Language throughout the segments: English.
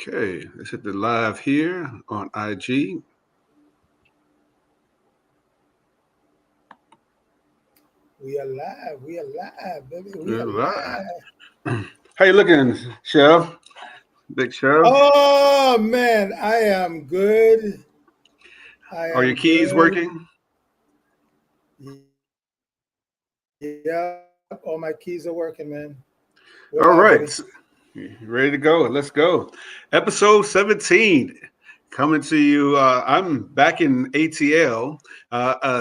Okay, let's hit the live here on IG. We are live. We are live, baby. We We're are live. live. How you looking, Chef? Big Chef? Oh man, I am good. I Are your am keys good. working? Yep, all my keys are working, man. We're live, All baby. right. You ready to go? Let's go. Episode 17 coming to you. I'm back in ATL.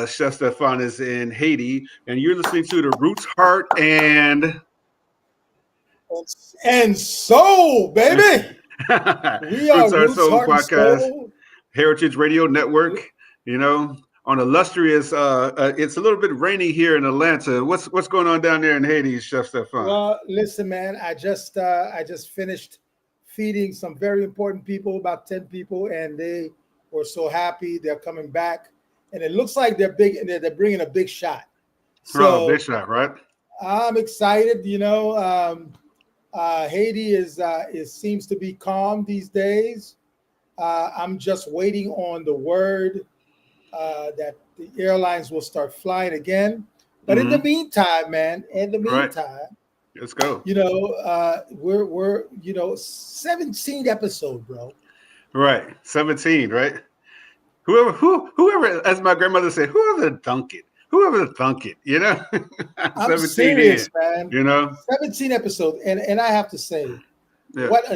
Chef Stephan is in Haiti, and you're listening to the Roots, Heart, and And soul, baby. We are Roots, Heart, Roots, Soul Heart, and podcast, Soul. Heritage Radio Network. You know, on illustrious. It's a little bit rainy here in Atlanta. What's going on down there in Haiti, Chef Stephan? Well, listen, man. I just finished feeding some very important people, about 10 people, and they were so happy. They're coming back, and it looks like they're big. They're bringing a big shot. Oh, big So shot, right? I'm excited. Haiti is seems to be calm these days. I'm just waiting on the word that the airlines will start flying again. But in the Mm-hmm. meantime, man, Right. Let's go. we're 17th episode, bro. Right. 17, right? Whoever, as my grandmother said, whoever thunk it? Whoever thunk it, you know? I'm 17 in, serious, man. you know? 17 episode, and I have to say, Yeah, what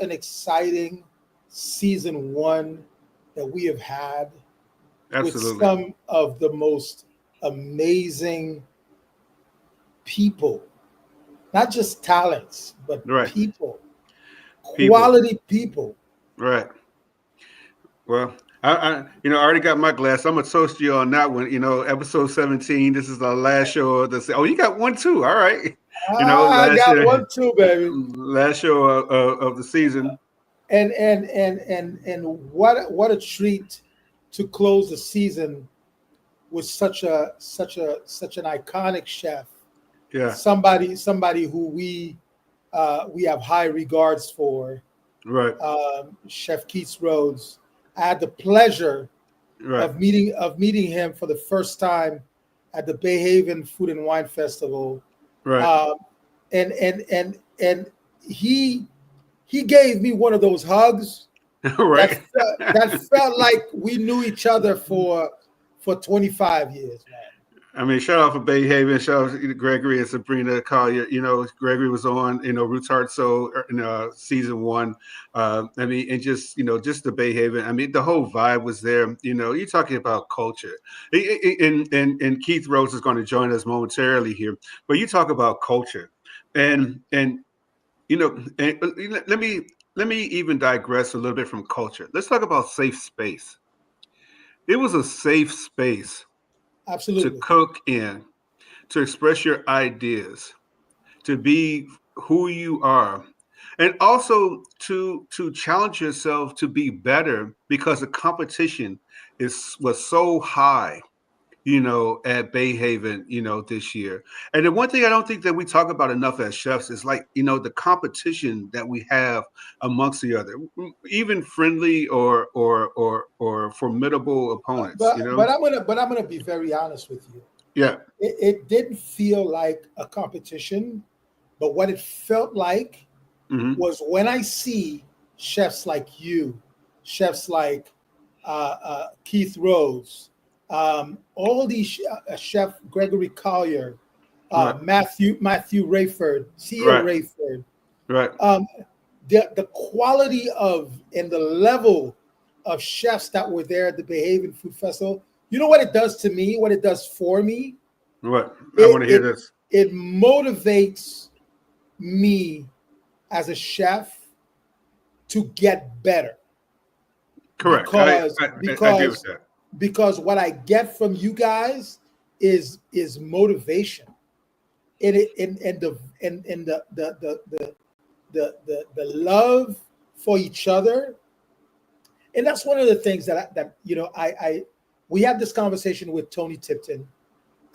an exciting season one that we have had with absolutely. some of the most amazing people, not just talents, but Right. people, People. quality people. Right. Well, I already got my glass. I'm gonna toast you on that one. Episode 17. This is the last show of the. Oh, you got one too. All right. I Last got year, one too, baby. last show of the season. And what a treat to close the season with such an iconic chef, Yeah. somebody who we have high regards for, Right. Chef Keith Rhodes. I had the pleasure Right. of meeting him for the first time at the Bay Haven Food and Wine Festival, Right. um, and he gave me one of those hugs Right. that felt like we knew each other for 25 years, man. I mean, shout out for Bay Haven. Shout out to Gregory and Sabrina Collier. Gregory was on, Roots Heart Soul in season one. I mean, and just the Bay Haven. I mean, the whole vibe was there. You're talking about culture. And Keith Rose is going to join us momentarily here. But you talk about culture. And let me even digress a little bit from culture. Let's talk about safe space. It was a safe space to Absolutely. cook in, to express your ideas, to be who you are, and also to challenge yourself to be better because the competition was so high. At Bay Haven, this year. And the one thing I don't think that we talk about enough as chefs is like, the competition that we have amongst the other, even friendly or formidable opponents, But I'm gonna be very honest with you. Yeah. It didn't feel like a competition, but what it felt like Hmm. was when I see chefs like you, chefs like Keith Rose, all these chef Gregory Collier, Right. Matthew Rayford, Tia Right. Rayford, Right. um, the quality of and the level of chefs that were there at the Bay Haven Food Festival. You know what it does to me? What it does for me? What? I It want to hear it this. it motivates me as a chef to get better, Correct. I, because I, I agree with because that. because what I get from you guys is motivation. And the love for each other. And that's one of the things that we had this conversation with Tony Tipton.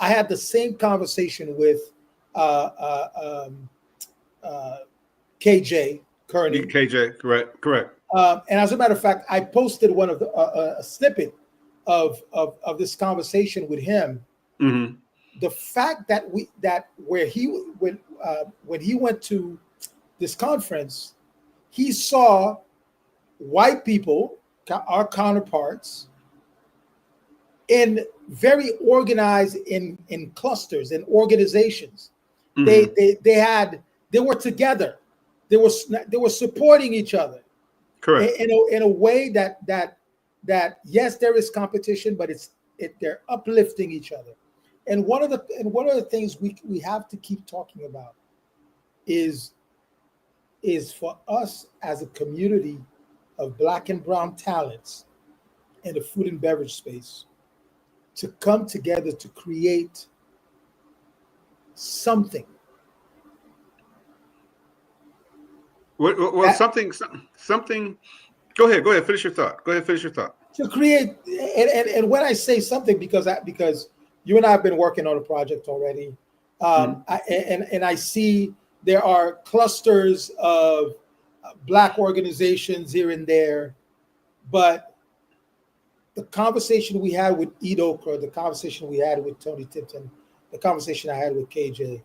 I had the same conversation with uh, uh, um, uh, KJ. Kearney. KJ, correct. And as a matter of fact, I posted one of a snippet of this conversation with him. Hmm. The fact that when he went to this conference, he saw white people, our counterparts, in very organized in clusters and organizations. Hmm. They were together. They were supporting each other Correct. in a way that yes, there is competition, but they're uplifting each other. And one of the things we have to keep talking about is for us as a community of Black and brown talents in the food and beverage space to come together to create something Well, that something. Go ahead. Finish your thought. Go ahead. Finish your thought. to create. And when I say something, because you and I have been working on a project already, Mhm. and I see there are clusters of Black organizations here and there, but the conversation we had with Ed Okra, the conversation we had with Tony Tipton, the conversation I had with KJ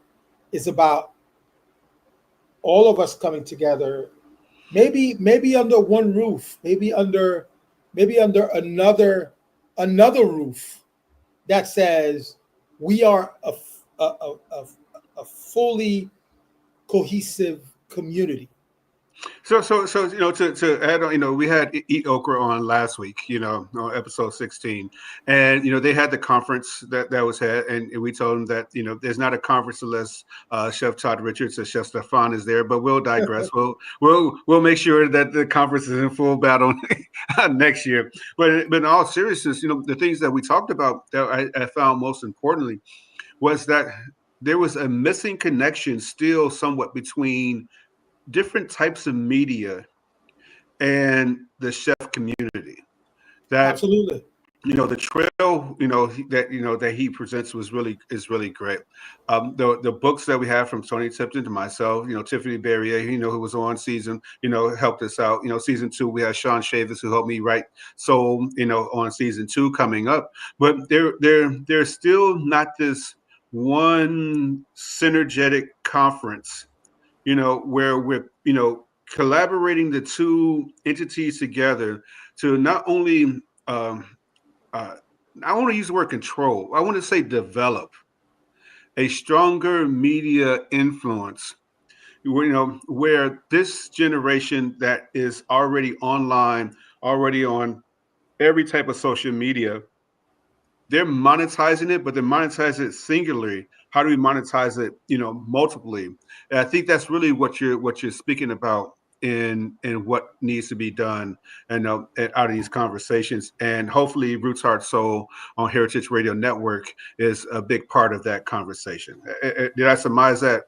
is about all of us coming together, maybe under one roof, maybe under another roof that says we are a fully cohesive community. So to add on, we had Eat Okra on last week, on episode 16, and they had the conference that was had, and we told them that there's not a conference unless Chef Todd Richards or Chef Stephan is there. But we'll digress. We'll make sure that the conference is in full battle next year. But in all seriousness, the things that we talked about that I found most importantly was that there was a missing connection still somewhat between different types of media and the chef community. That Absolutely. the trail that he presents is really great. The books that we have from Tony Tipton to myself, Tiffany Berrouet, who was on season, helped us out. Season 2 we had Sean Chavis who helped me write Soul, on season 2 coming up. But there's still not this one synergetic conference, where we're, collaborating the two entities together to not only, uh, I want to use the word control, I want to say develop a stronger media influence, where this generation that is already online, already on every type of social media, they're monetizing it, but they're monetizing it singularly. How do we monetize it, multiply? And I think that's really what you're speaking about in what needs to be done and out of these conversations. And hopefully, Roots Heart Soul on Heritage Radio Network is a big part of that conversation. Did I surmise that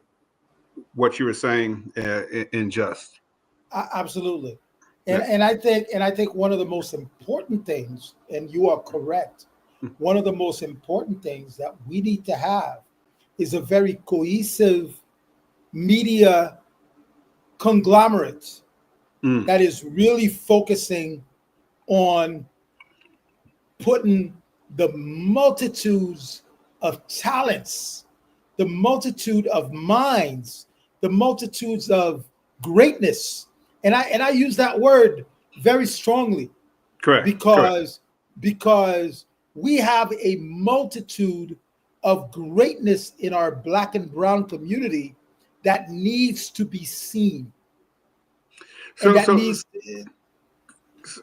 what you were saying in just? Absolutely. and Yeah. and I think one of the most important things, and you are correct, one of the most important things that we need to have is a very cohesive media conglomerate Mm, that is really focusing on putting the multitudes of talents, the multitude of minds, the multitudes of greatness. And I use that word very strongly correct. because we have a multitude of greatness in our Black and brown community that needs to be seen, and So that so needs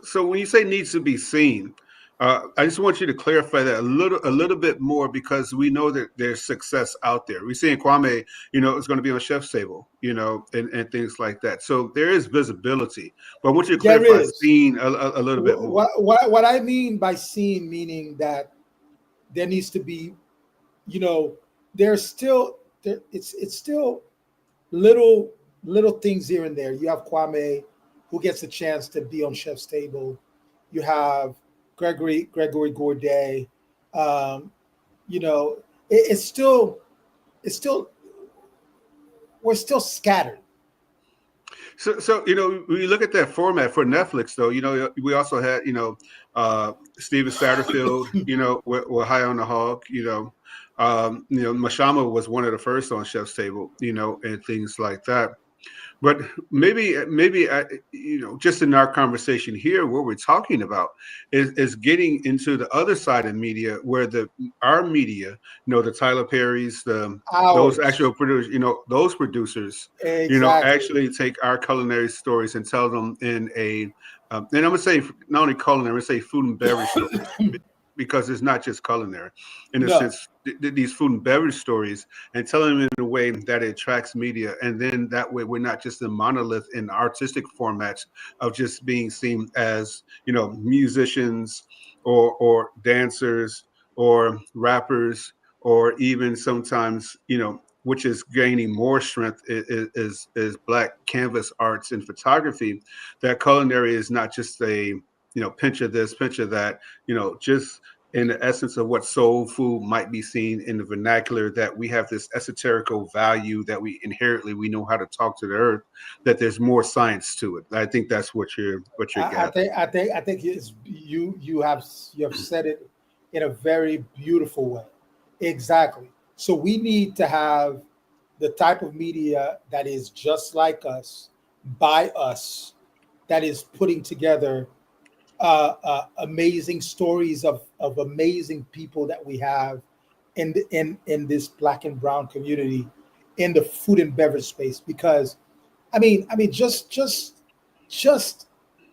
So when you say needs to be seen, I just want you to clarify that a little bit more, because we know that there's success out there. We see in Kwame, is going to be on Chef's Table, and things like that. So there is visibility, but I want you to there clarify is. seen a little bit more. What I mean by seen, meaning that there needs to be, you know, there's still it's still little things here and there. You have Kwame, who gets a chance to be on Chef's Table. You have Gregory Gourdet. Um, you know, it's still we're still scattered. So when you look at that format for Netflix, though, we also had Steven Satterfield, with High on the Hog, Mashama was one of the first on Chef's Table, and things like that. But maybe just in our conversation here, what we're talking about is getting into the other side of media, where our media, the Tyler Perrys, those Ours. actual producers, those producers, Exactly. actually take our culinary stories and tell them in and I'm gonna say not only culinary, I'm gonna say food and beverage stories, because it's not just culinary, in a No. sense, these food and beverage stories, and telling them in a way that it attracts media. And then that way we're not just a monolith in artistic formats of just being seen as, musicians or dancers or rappers, or even sometimes, which is gaining more strength, is black canvas arts and photography. That culinary is not just a, pinch of this, pinch of that, just in the essence of what soul food might be seen in the vernacular, that we have this esoterical value that we know how to talk to the earth, that there's more science to it. I think that's what you're gathering. I think you have said it in a very beautiful way. Exactly. So we need to have the type of media that is just like us, by us, that is putting together amazing stories of amazing people that we have in this black and brown community in the food and beverage space. Because just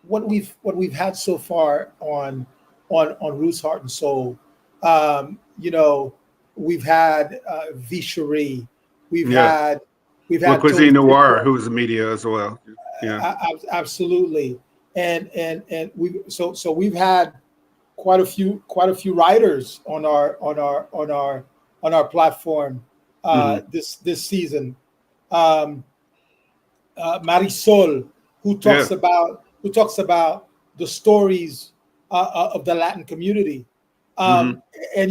what we've had so far on Roots Heart and Soul. Um, you know, we've had Vicherie, we've Yeah. had we've Well, had Tony Cuisine Noir, Fisher. who's media as well. Yeah. Absolutely. And so we've had quite a few writers on our platform Hmm. this season. Um, Marisol, Yeah. who talks about the stories of the Latin community. Hmm. Um, and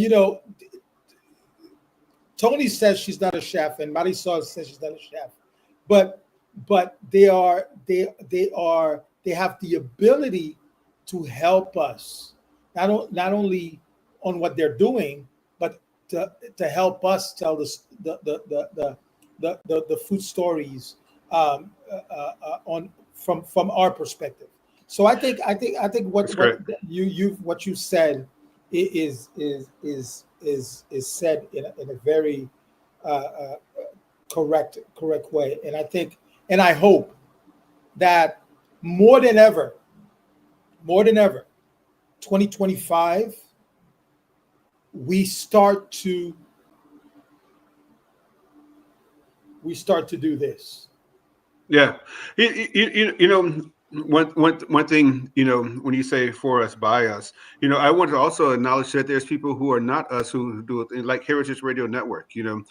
Tony says she's not a chef, and Marisol says she's not a chef, but they have the ability to help us, not only on what they're doing, but to help us tell the food stories, on from our perspective. So I think That's what great. you said is said in a very uh, correct way. And I think, and I hope that more than ever, more than ever, 2025, we start to we start to do this. Yeah, one thing, when you say for us, by us, I want to also acknowledge that there's people who are not us who do it, like Heritage Radio Network. I mean,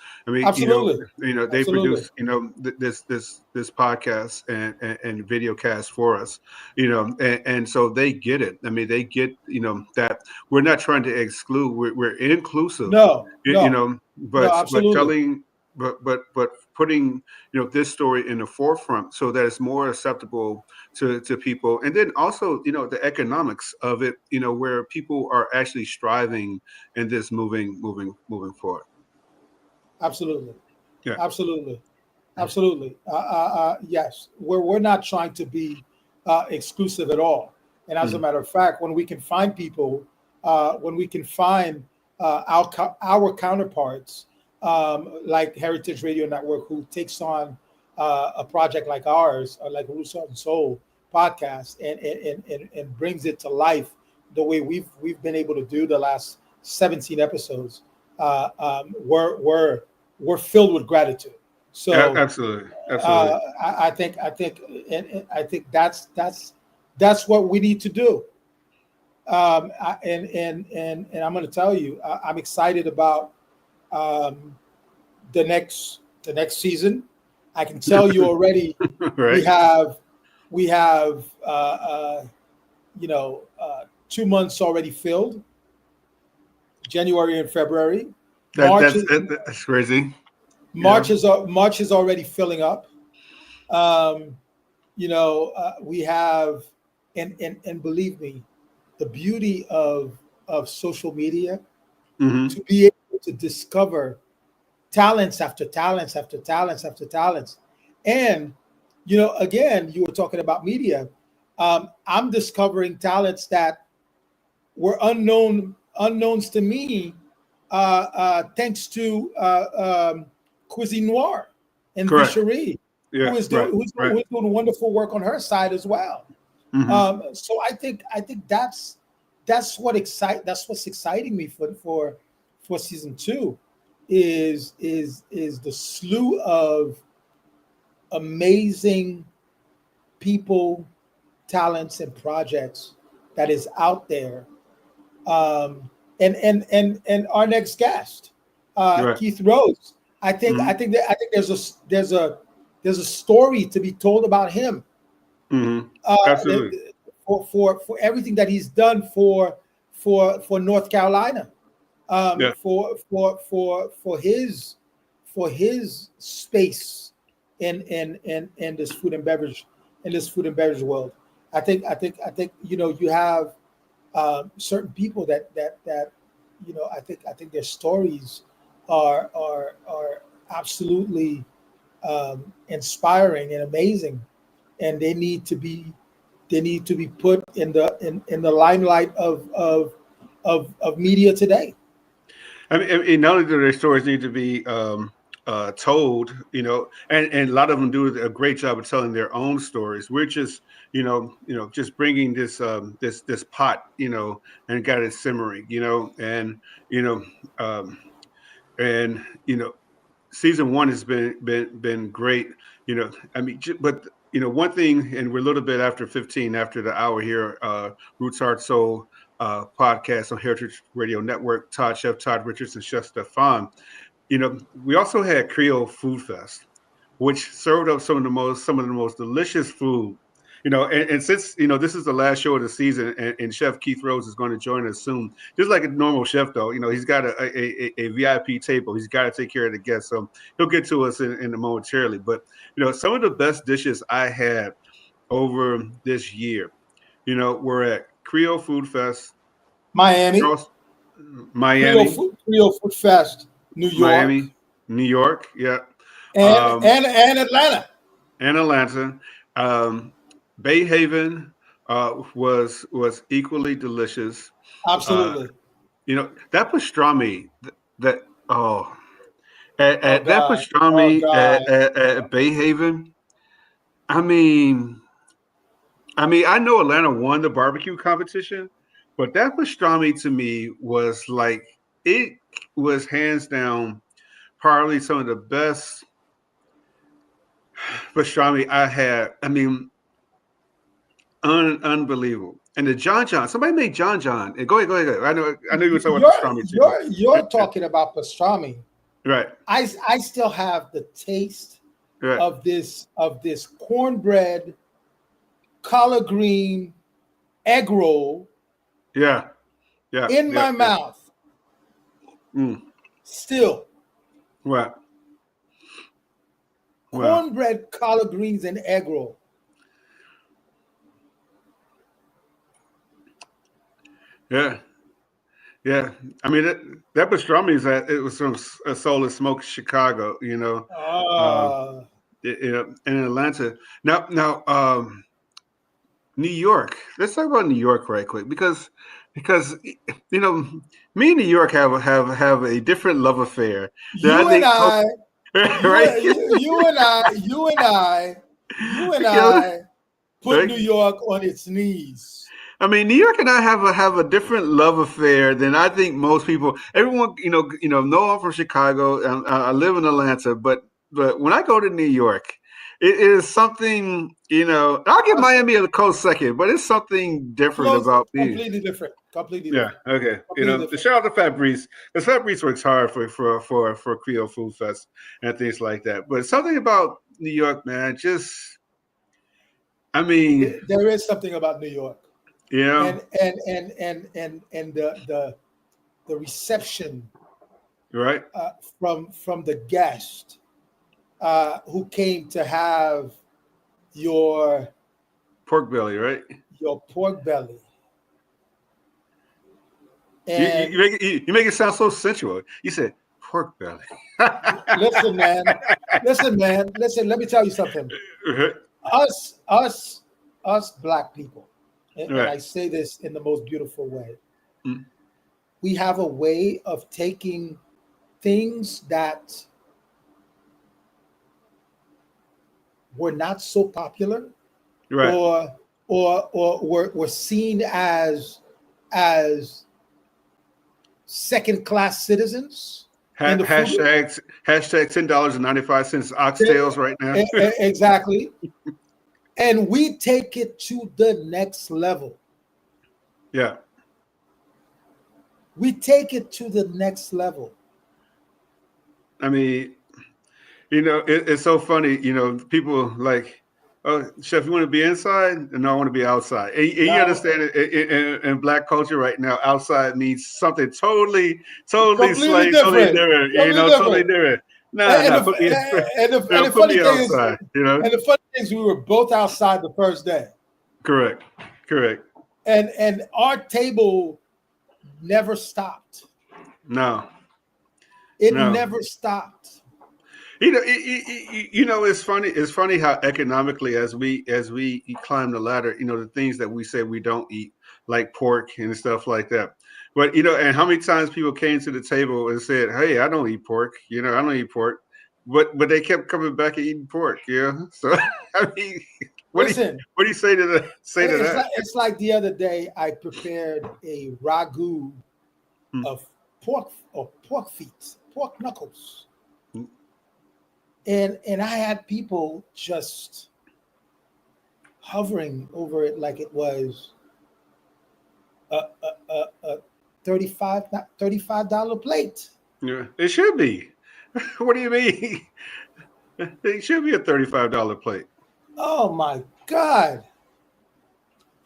Absolutely, they absolutely, produce, this podcast and video cast for us, and so they get it. I mean, they get, that we're not trying to exclude, we're inclusive, no, you no, know, no, but absolutely, telling. But putting, this story in the forefront, so that it's more acceptable to people. And then also, the economics of it, where people are actually striving in this, moving forward. absolutely, Yeah. absolutely, absolutely. Yes, we're not trying to be exclusive at all. And as a Mhm. matter of fact, when we can find people, when we can find our counterparts, like Heritage Radio Network, who takes on a project like ours, or like Roots and Soul podcast, and brings it to life the way we've been able to do the last 17 episodes. We're filled with gratitude. So Absolutely, absolutely. I think that's what we need to do. And I'm going to tell you, I'm excited about um, the next season. I can tell you already, we Right. have we have 2 months already filled, January and February. March is That's crazy. March is already filling up. Um, we have, and believe me, the beauty of social media, Hmm. to be able to discover talents after talents after talents after talents. And, again, you were talking about media. I'm discovering talents that were unknowns to me, thanks to Cuisine Noir and Correct. Vicherie, Yeah. Right. Right. who's doing wonderful work on her side as well. Hmm. So I think that's what's exciting me for season two, is the slew of amazing people, talents, and projects that is out there. Um, and our next guest, Right. Keith Rose. Hmm. I think there's a story to be told about him, Hmm. uh, Absolutely. for everything that he's done for North Carolina, Yeah. for his space in this food and beverage world. I think you have certain people that I think their stories are absolutely inspiring and amazing, and they need to be put in the limelight of media today. I mean, not only do their stories need to be told, and a lot of them do a great job of telling their own stories. We're just, just bringing this pot, and got it simmering, you know, um, and season one has been great. I mean, but one thing, and we're a little bit after 15, after the hour here. Roots Heart Soul podcast on Heritage Radio Network. Chef Todd Richardson, Chef Stephan. We also had Creole Food Fest, which served up some of the most delicious food. And since this is the last show of the season, and Chef Keith Rose is going to join us soon, just like a normal chef, though, he's got a VIP table. He's got to take care of the guests, so he'll get to us in a momentarily. But some of the best dishes I had over this year, were at Creole Food Fest, Miami, Charles, Miami, Creole Food Fest, New York, Miami, New York, yeah, and um, and Atlanta. and Atlanta. Um, Bay Haven was equally delicious. Uh, Absolutely. that pastrami, that oh, Oh that God. Oh pastrami God. at Bay Haven. I mean, I know Atlanta won the barbecue competition, but that pastrami to me was like, it was hands down probably some of the best pastrami I had. I mean, unbelievable. And the John John, somebody made John John. Go ahead, go ahead. I know you were talking about You're pastrami too, but you're talking about pastrami. right, I still have the taste right, of this cornbread, collard green egg roll yeah, yeah, in yeah, my yeah. mouth Mm, still. right, wow, Cornbread, collard greens, and egg roll. yeah, yeah. I mean, that pastrami it was from Soul and Smoke, Chicago. Um, Ah, in Atlanta. Now, New York. Let's talk about New York right quick, because you know me and New York have a different love affair that I you and think I, right. you and I, you know, put right? New York on its knees. I mean, New York and I have a different love affair than I think most people. Everyone, know I'm from Chicago. I live in Atlanta, but when I go to New York, it is something. I'll give Miami a close second, but it's something different Close, about me. completely different. Completely Yeah. different. Okay. Completely The different. shout out to Fabrice, because Fabrice works hard for Creole Food Fest and things like that. But something about New York, man, just I mean, There is something about New York, you know, and the reception right? from the guest who came to have your Pork belly, right? your pork belly. You, And you make it sound so sensual. You said pork belly. listen, man, listen. Let me tell you something. Right. Us, us, us, black people, and Right. I say this in the most beautiful way. Mm. We have a way of taking things that were not so popular, Right. or were seen as second class citizens in the food. Hashtag $10.95 oxtails right now. Exactly. And we take it to the next level. Yeah. We take it to the next level. I mean, it's so funny. People like, oh, chef, you want to be inside? And no, I want to be outside. And you Now, understand in black culture right now, outside means something totally completely slang, totally different. different. Completely Totally different. different. Nah, And nah, the, and the put funny me thing is, outside. we were both outside the first day, Correct, correct. and our table never stopped. No, It no. never stopped. It's funny. It's funny how economically, as we climb the ladder, the things that we say we don't eat, like pork and stuff like that. But and how many times people came to the table and said, "Hey, I don't eat pork. I don't eat pork," but they kept coming back and eating pork. Yeah. So I mean, Listen, what do you say to that? it's like the other day I prepared a ragu Hmm. of pork feet, pork knuckles, Hmm. and I had people just hovering over it like it was a $35 plate. Yeah, it should be. What do you mean? It should be a $35 plate. Oh my God!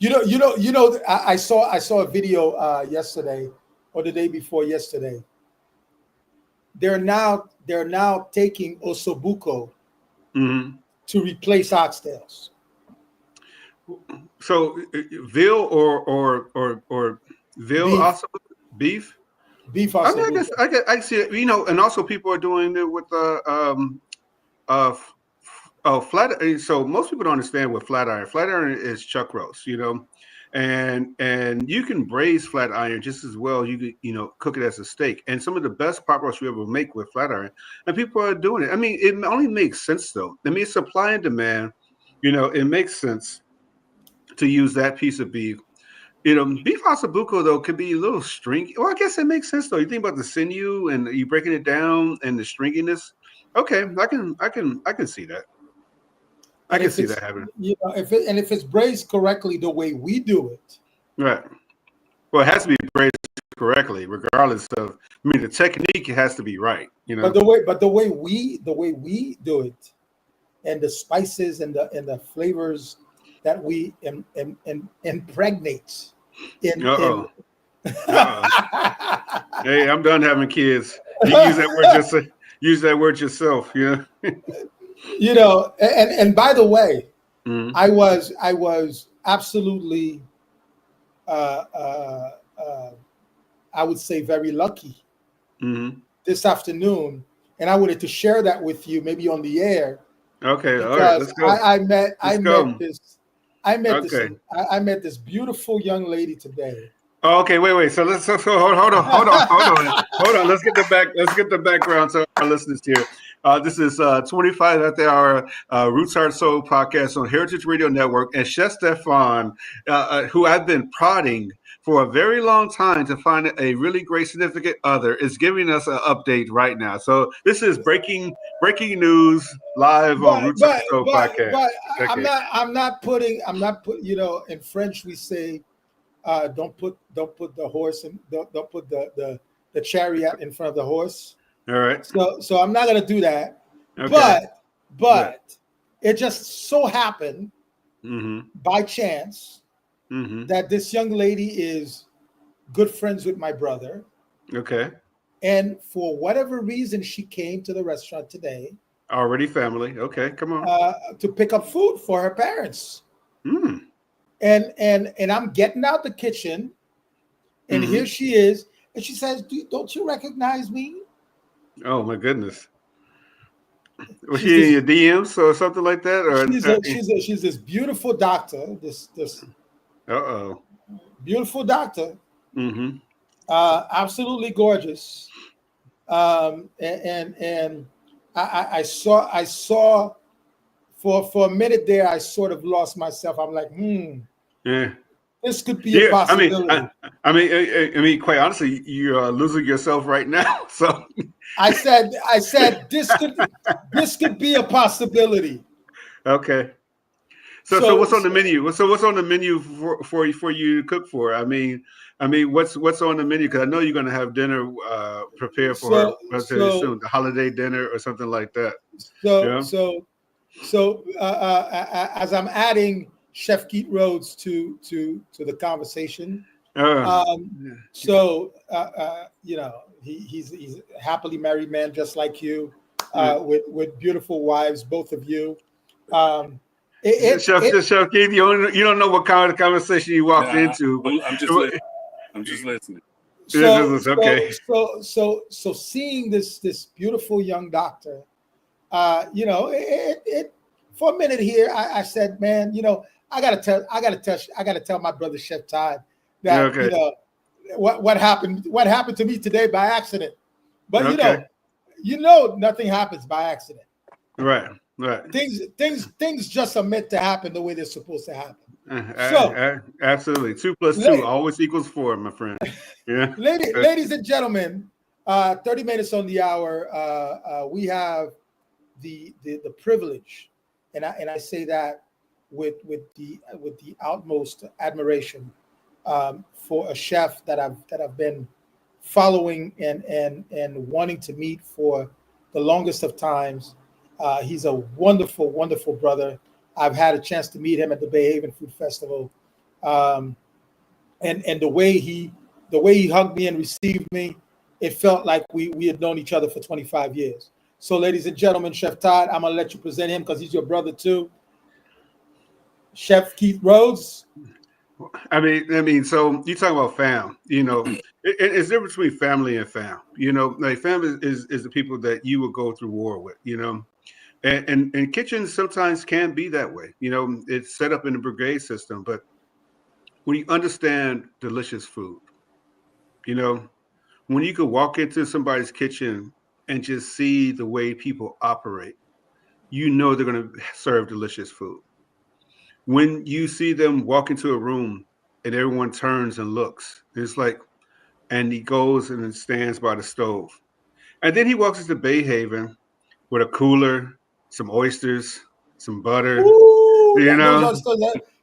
I saw a video yesterday or the day before yesterday. They're now taking osobuco Hmm. to replace oxtails. So veal or veal Beef, also beef. beef I mean, I guess osobuco. I see it. And also people are doing it with uh flat. So most people don't understand what flat iron. Flat iron is chuck roast. And you can braise flat iron just as well. You could cook it as a steak. And some of the best pot roast you ever make with flat iron, and people are doing it. I mean, it only makes sense though. I mean, supply and demand. It makes sense to use that piece of beef. Beef ossobuco though could be a little stringy. Well, I guess it makes sense though. You think about the sinew and you breaking it down and the stringiness. Okay, I can see that. I And can if see it's that happening. if it's braised correctly the way we do it, Right. Well, it has to be braised correctly, regardless of. I mean, the technique has to be right. but the way we do it, and the spices and the flavors that we impregnate in Uh-oh. Uh-oh. Hey, I'm done having kids. You can use that word just use that word yourself. and by the way, Mm-hmm. I was absolutely uh, uh, uh, I would say very lucky Mm-hmm. this afternoon, and I wanted to share that with you, maybe on the air, Okay. All right. because Let's go. I Let's met go. this I met this Okay. I met this beautiful young lady today. Oh, okay, wait. So hold on. Let's get the background to our listeners here. This is 25 at the hour Roots Heart Soul podcast on Heritage Radio Network, and Chef Stephan, who I've been prodding for a very long time to find a really great significant other, is giving us an update right now. So this is breaking news live on But Roots Heart but Soul but podcast. but Okay. I'm not put in French we say don't put the horse and don't put the chariot in front of the horse. All right. So I'm not gonna do that. Okay. But Good. but it just so happened Mm-hmm. by chance Mm-hmm. that this young lady is good friends with my brother. Okay. And for whatever reason, she came to the restaurant today Already family. Okay, come on. to pick up food for her parents. Mm. and I'm getting out the kitchen, and Mm-hmm. here she is, and she says, "Don't you recognize me?" Oh my goodness. Was She's she in this your DMs or something like that? Or she's this beautiful doctor, this uh-oh. beautiful doctor, Mm-hmm. absolutely gorgeous. And I saw for a minute there, I sort of lost myself. I'm like, Yeah. this could be a Yeah. I mean, possibility. I mean, quite honestly, you're losing yourself right now. So I said this could be a possibility. okay. So So, what's on the so menu? So what's on the menu for you to cook for? I mean, what's on the menu? Because I know you're going to have dinner prepared for her so relatively so soon, the holiday dinner or something like that. so Yeah. so as I'm adding Chef Keith Rhodes to the conversation, Uh, um, so he's a happily married man just like you, yeah. with beautiful wives, both of you. Um, it, Chef, it, Chef Keith, you don't know what kind of conversation you walked Nah, into, but I'm just listening. I'm just listening. so okay. so seeing this beautiful young doctor, it for a minute here, I said, man, I gotta tell my brother Chef Todd that Okay. what happened to me today by accident. But Okay. nothing happens by accident. Right. Right. Things just are meant to happen the way they're supposed to happen. So, Absolutely. 2 + 2 la- always equals 4, my friend. Yeah. ladies and gentlemen, 30 minutes on the hour. We have the privilege, and I say that with the utmost admiration, for a chef that I've been following and wanting to meet for the longest of times. He's a wonderful, wonderful brother. I've had a chance to meet him at the Bay Haven Food Festival, um, and the way he hugged me and received me, it felt like we had known each other for 25 years. So, ladies and gentlemen, Chef Todd, I'm gonna let you present him because he's your brother too. Chef Keith Rhodes. I mean, so you talk about fam, it's difference between family and fam. Like family is the people that you will go through war with, and kitchens sometimes can be that way. It's set up in the brigade system, but when you understand delicious food, you know, when you could walk into somebody's kitchen and just see the way people operate, they're going to serve delicious food. When you see them walk into a room and everyone turns and looks, it's like, and he goes and then stands by the stove. And then he walks into Bay Haven with a cooler, some oysters, some butter, Ooh, you those know, oysters,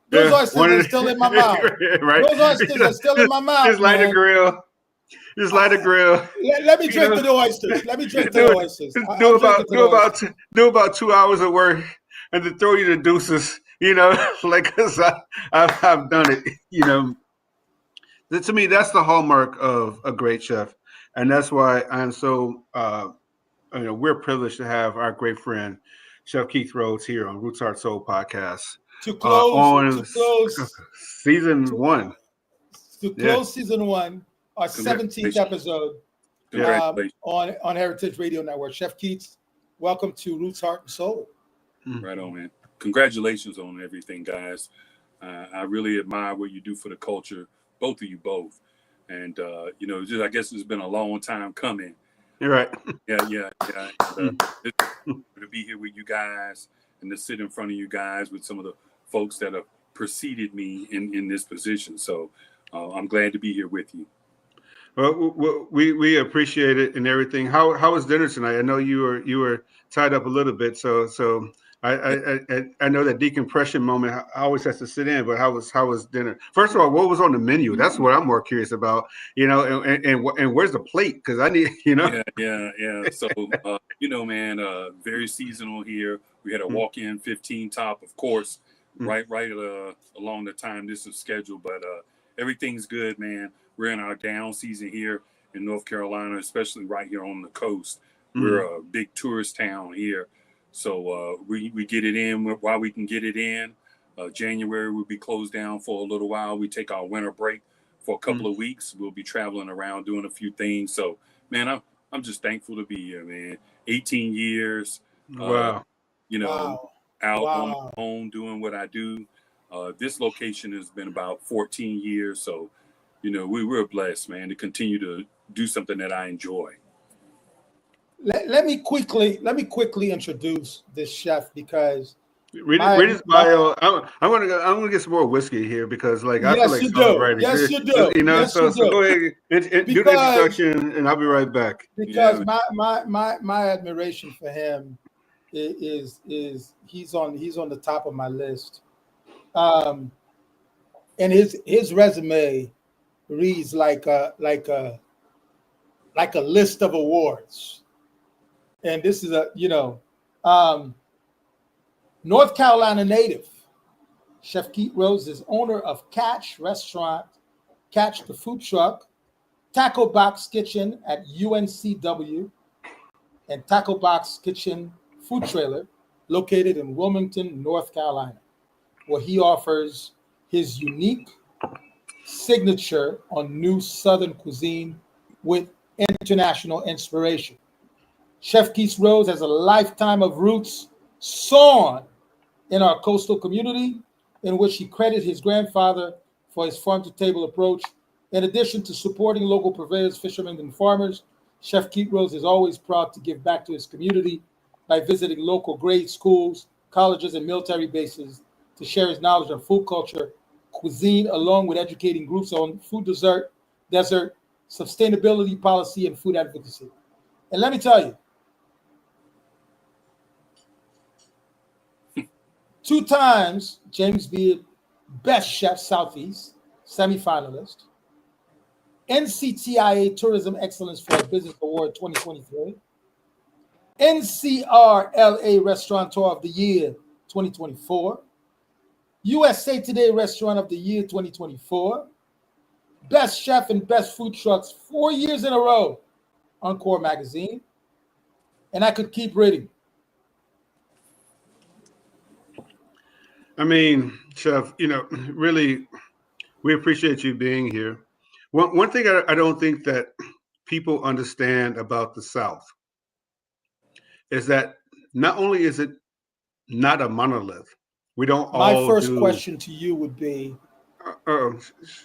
those yeah, oysters are still in my mouth. right? Those oysters are still in my Just mouth, light a man. grill, just light a grill, Let me you drink know, to the oysters. Let me drink to the do oysters. do I'm drinking about to the do about oysters. do about 2 hours of work, and then throw you the deuces. Like 'cause I've done it. To me, that's the hallmark of a great chef, and that's why I'm so. We're privileged to have our great friend Chef Keith Rhodes here on Roots Heart Soul podcast To close, on to close, season to, 1. to Yeah, close season one, our 17th Congratulations. episode, yeah. Congratulations. on Heritage Radio Network. Chef Keats, welcome to Roots, Heart, and Soul. Mm. Right on, man. Congratulations on everything, guys. I really admire what you do for the culture, both of you both. And, just I guess it's been a long time coming. You're right. Yeah. And, Mm. it's to be here with you guys and to sit in front of you guys with some of the folks that have preceded me in this position. So I'm glad to be here with you. Well, we appreciate it and everything. How was dinner tonight? I know you were tied up a little bit, so I know that decompression moment always has to sit in. But how was dinner? First of all, what was on the menu? That's what I'm more curious about. And where's the plate? Because I need. Yeah. So, man, very seasonal here. We had a Mm, walk-in 15 top, of course, mm, right along the time this is scheduled. But everything's good, man. We're in our down season here in North Carolina, especially right here on the coast. We're mm. a big tourist town here. So we get it in while we can get it in. January will be closed down for a little while. We take our winter break for a couple of weeks. We'll be traveling around doing a few things. So, man, I'm just thankful to be here, man. 18 years, Wow. you know, Wow. out on Wow. my own doing what I do. This location has been about 14 years. So, you know, we're blessed, man, to continue to do something that I enjoy. Let me quickly introduce this chef because Read his bio. I'm gonna get some more whiskey here because like I feel yes like you do. celebrating. Yes you do. You know, Yes you so do. go ahead and do the Because introduction, and I'll be right back. because Yeah, my admiration for him is he's on the top of my list. Um, and his resume reads like a list of awards. And this is um, North Carolina native. Chef Keith Rose is owner of Catch Restaurant, Catch the Food Truck, Tackle Box Kitchen at UNCW, and Tackle Box Kitchen Food Trailer located in Wilmington, North Carolina, where he offers his unique signature on new Southern cuisine with international inspiration. Chef Keith Rose has a lifetime of roots sown in our coastal community, in which he credited his grandfather for his farm to table approach. In addition to supporting local purveyors, fishermen, and farmers, Chef Keith Rose is always proud to give back to his community by visiting local grade schools, colleges, and military bases to share his knowledge of food culture, cuisine, along with educating groups on desert, sustainability policy, and food advocacy. And let me tell you, 2 times James Beard Best Chef Southeast semifinalist, NCTIA Tourism Excellence for Business Award 2023, NCRLA Restaurateur of the Year 2024, USA Today Restaurant of the Year 2024, Best Chef and Best Food Trucks 4 years in a row on Core Magazine, and I could keep reading. I mean, Chef, you know, really, we appreciate you being here. One thing I don't think that people understand about the South is that not only is it not a monolith, we don't My all first do. question to you would be: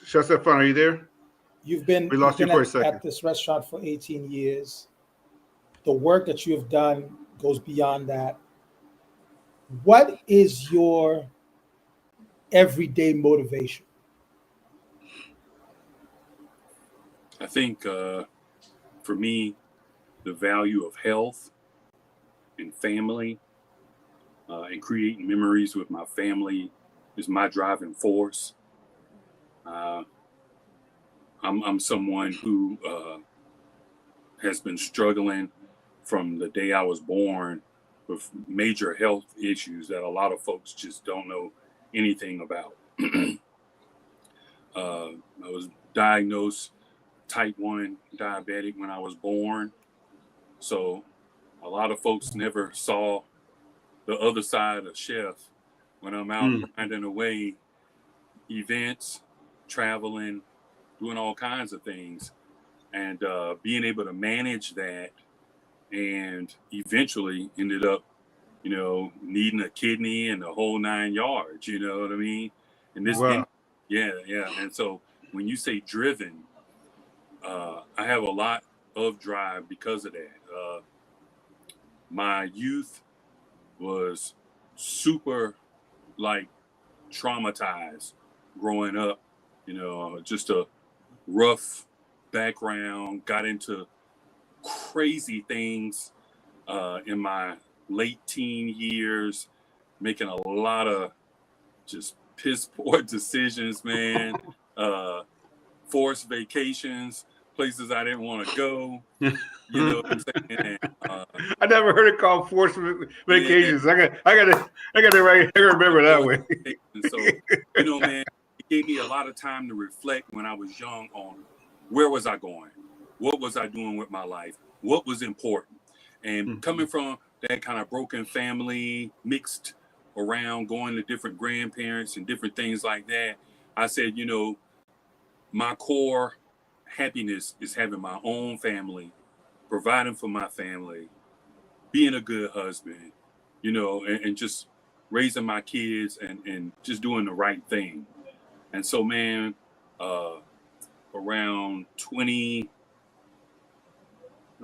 Chef Stephan, are you there? You've been We you've lost you been for a second. at this restaurant for 18 years. The work that you have done goes beyond that. What is your everyday motivation? I think for me, the value of health and family and creating memories with my family is my driving force. Uh, I'm someone who has been struggling from the day I was born with major health issues that a lot of folks just don't know anything about. I was diagnosed type 1 diabetic when I was born. So a lot of folks never saw the other side of chef when I'm out Mm, grinding away, events, traveling, doing all kinds of things, and being able to manage that, and eventually ended up, needing a kidney and the whole 9 yards. You know what I mean? And wow. yeah. And so when you say driven, I have a lot of drive because of that. My youth was super like traumatized growing up, just a rough background, got into crazy things in my late teen years, making a lot of just piss poor decisions, man. Forced vacations, places I didn't want to go. You know what I'm saying? And, I never heard it called forced yeah, vacations. I got it right. I remember that forced way. vacations. So, man, it gave me a lot of time to reflect when I was young on where was I going? What was I doing with my life? What was important? And coming from that kind of broken family, mixed around, going to different grandparents and different things like that, I said, my core happiness is having my own family, providing for my family, being a good husband, and just raising my kids and just doing the right thing. And so, man, uh, around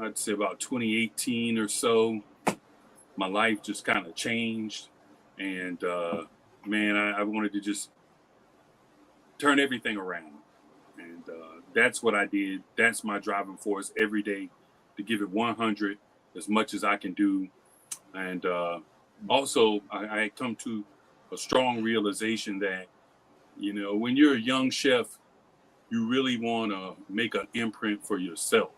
I'd say about 2018 or so, my life just kind of changed. And man, I wanted to just turn everything around. And that's what I did. That's my driving force every day, to give it 100 as much as I can do. And also, I come to a strong realization that, when you're a young chef, you really want to make an imprint for yourself.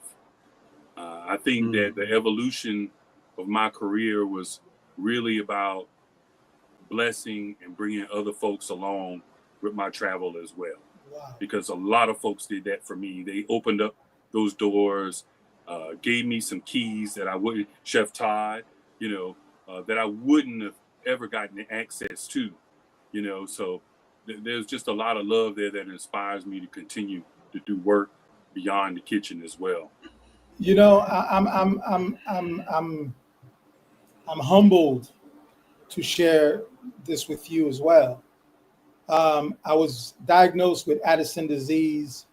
I think that the evolution of my career was really about blessing and bringing other folks along with my travel as well. Wow. Because a lot of folks did that for me. They opened up those doors, gave me some keys that I wouldn't, Chef Todd, that I wouldn't have ever gotten access to, so there's just a lot of love there that inspires me to continue to do work beyond the kitchen as well. I'm humbled to share this with you as well. I was diagnosed with Addison disease,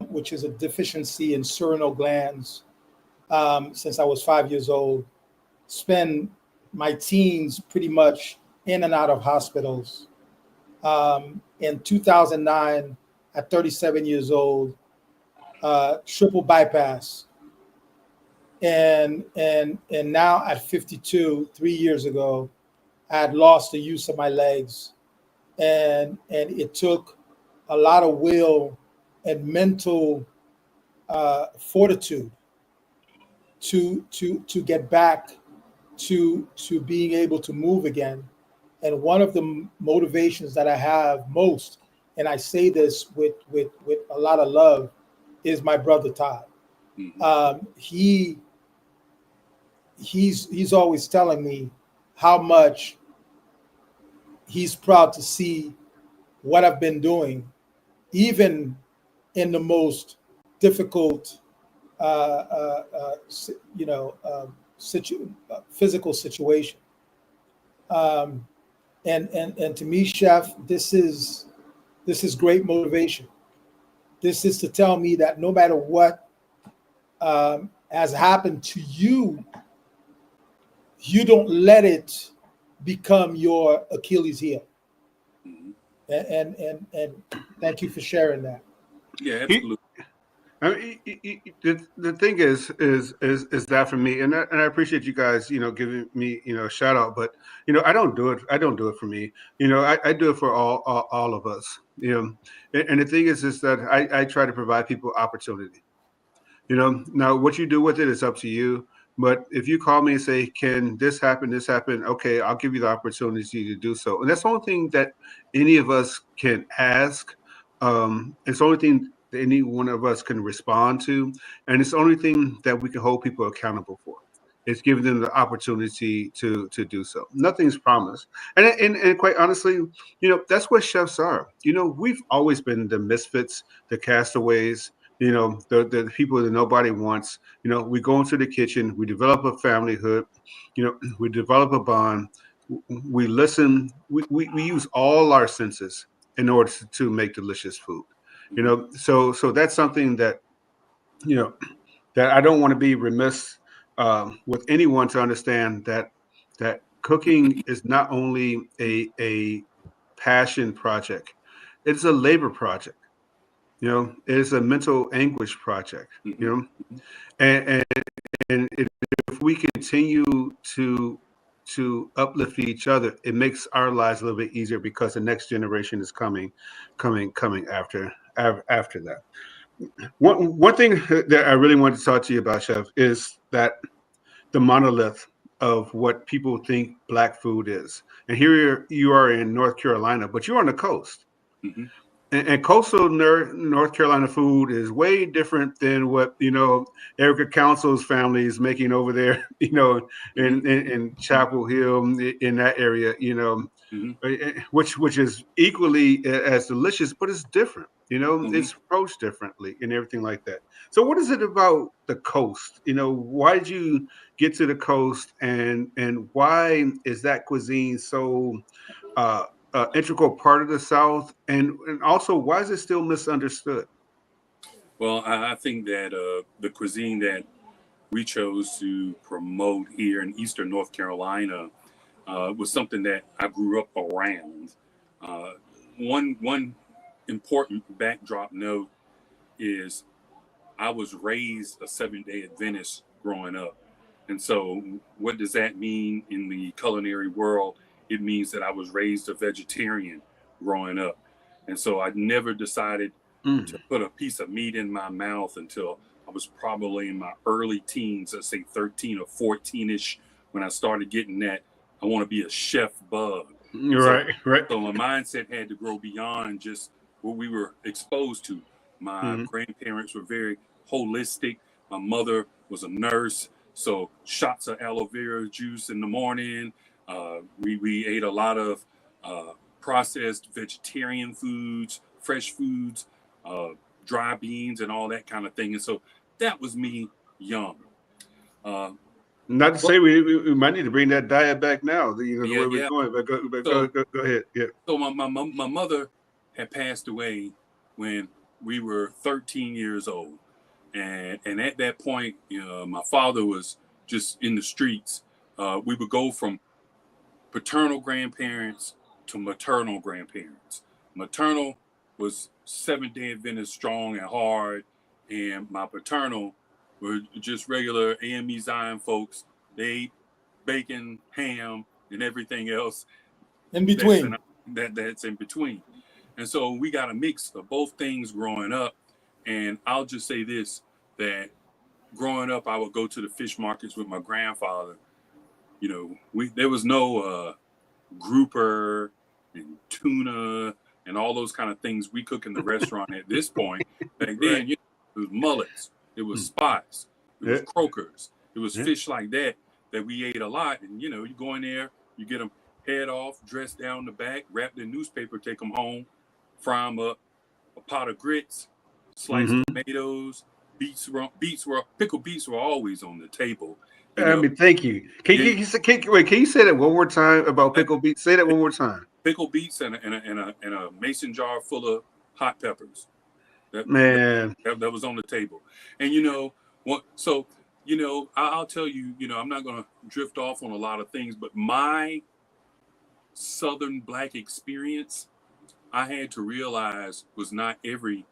which is a deficiency in seminal glands, since I was 5 years old. Spent my teens pretty much in and out of hospitals. In 2009, at 37 years old, triple bypass. And now at 52, 3 years ago, I had lost the use of my legs. And it took a lot of will and mental fortitude to get back to being able to move again. And one of the motivations that I have most, and I say this with a lot of love, is my brother Todd. He's always telling me how much he's proud to see what I've been doing, even in the most difficult, physical situation. And to me, Chef, this is great motivation. This is to tell me that no matter what has happened to you, you don't let it become your Achilles heel. And thank you for sharing that. Yeah, absolutely. I mean, the thing is that for me, and I appreciate you guys, giving me, a shout out, but I don't do it. I don't do it for me. I do it for all of us. And the thing is that I try to provide people opportunity. Now what you do with it is up to you. But if you call me and say, "Can this happen? This happen?" Okay, I'll give you the opportunity to do so. And that's the only thing that any of us can ask. It's the only thing that any one of us can respond to, and it's the only thing that we can hold people accountable for. It's giving them the opportunity to do so. Nothing's promised, and quite honestly, that's what chefs are. We've always been the misfits, the castaways. The people that nobody wants. We go into the kitchen, we develop a familyhood, we develop a bond, we listen, we use all our senses in order to make delicious food. So that's something that that I don't want to be remiss with anyone to understand that cooking is not only a passion project, it's a labor project. It is a mental anguish project. And if we continue to uplift each other, it makes our lives a little bit easier because the next generation is coming after that. One thing that I really wanted to talk to you about, Chef, is that the monolith of what people think Black food is. And here you are in North Carolina, but you're on the coast. And coastal North Carolina food is way different than what Erica Council's family is making over there. Mm-hmm. In Chapel Hill in that area. Mm-hmm. Which is equally as delicious, but it's different. Mm-hmm. It's approached differently and everything like that. So, what is it about the coast? Why did you get to the coast, and why is that cuisine so uh, integral part of the South, and also why is it still misunderstood? Well, I think that the cuisine that we chose to promote here in Eastern North Carolina was something that I grew up around. Uh, one important backdrop note is I was raised a Seventh-day Adventist growing up. And so, what does that mean in the culinary world? It means that I was raised a vegetarian growing up. And so, I never decided Mm. to put a piece of meat in my mouth until I was probably in my early teens, let's say 13 or 14 ish, when I started getting that I want to be a chef bug. And so, Right, right. so my mindset had to grow beyond just what we were exposed to. My Hmm. grandparents were very holistic. My mother was a nurse, so shots of aloe vera juice in the morning. We ate a lot of processed vegetarian foods, fresh foods, uh, dry beans, and all that kind of thing. And so that was me young. Uh, Not to but say we might need to bring that diet back now. The yeah, way we're yeah. going, but So go ahead. Yeah. so my mother had passed away when we were 13 years old. And at that point, my father was just in the streets. We would go from paternal grandparents to maternal grandparents. Maternal was Seventh-day Adventist strong and hard, and my paternal were just regular AME Zion folks. They ate bacon, ham, and everything else In that's in between. that's in between. And so we got a mix of both things growing up. And I'll just say this, that growing up, I would go to the fish markets with my grandfather. There was no grouper and tuna and all those kind of things we cook in the restaurant at this point. Back Right. then, it was mullets, it was Mm. spots, it was Yeah. croakers, it was Yeah. fish like that we ate a lot. And you go in there, you get them head off, dressed down the back, wrapped in newspaper, take them home, fry them up, a pot of grits, sliced Hmm. tomatoes, pickled beets were always on the table. You I know, mean, thank you. yeah, Wait, can you say that one more time about yeah, pickle beets? Say that one more time. pickled beets and a mason jar full of hot peppers. That, that Man. that was on the table. And what? So I'll tell you. I'm not going to drift off on a lot of things, but my Southern Black experience, I had to realize, was not every